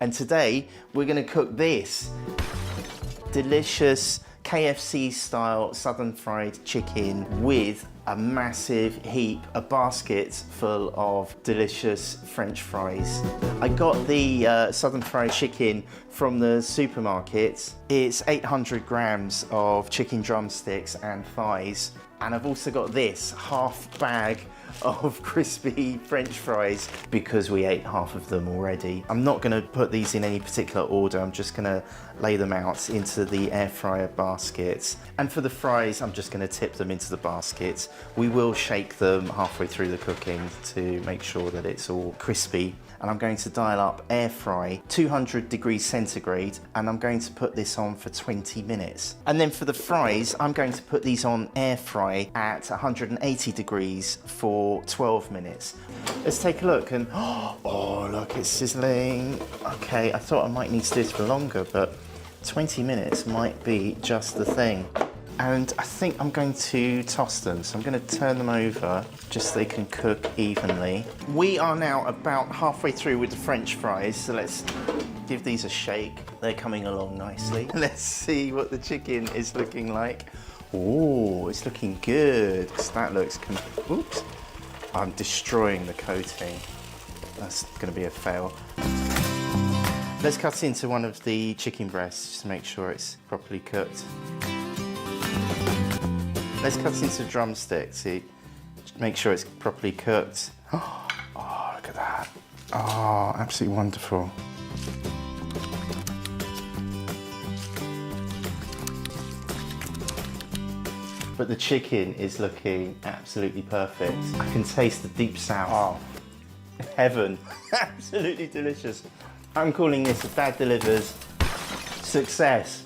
And today we're gonna cook this delicious KFC style southern fried chicken with a massive heap, a basket full of delicious French fries. I got the southern fried chicken from the supermarket. It's 800 grams of chicken drumsticks and thighs. And I've also got this half bag of crispy French fries because we ate half of them already. I'm not gonna put these in any particular order. I'm just gonna lay them out into the air fryer baskets. And for the fries, I'm just gonna tip them into the baskets. We will shake them halfway through the cooking to make sure that it's all crispy. And I'm going to dial up air fry 200 degrees centigrade, and I'm going to put this on for 20 minutes. And then for the fries, I'm going to put these on air fry at 180 degrees for 12 minutes. Let's take a look and, oh look, it's sizzling. Okay, I thought I might need to do this for longer, but 20 minutes might be just the thing. And I think I'm going to toss them. So I'm going to turn them over just so they can cook evenly. We are now about halfway through with the French fries. So let's give these a shake. They're coming along nicely. Let's see what the chicken is looking like. Oh, it's looking good. That looks, oops. I'm destroying the coating. That's going to be a fail. Let's cut into one of the chicken breasts just to make sure it's properly cooked. Let's cut into drumsticks, see, make sure it's properly cooked. Oh, look at that. Oh, absolutely wonderful. But the chicken is looking absolutely perfect. I can taste the deep sour. Oh, heaven. Absolutely delicious. I'm calling this a Dad Delivers success.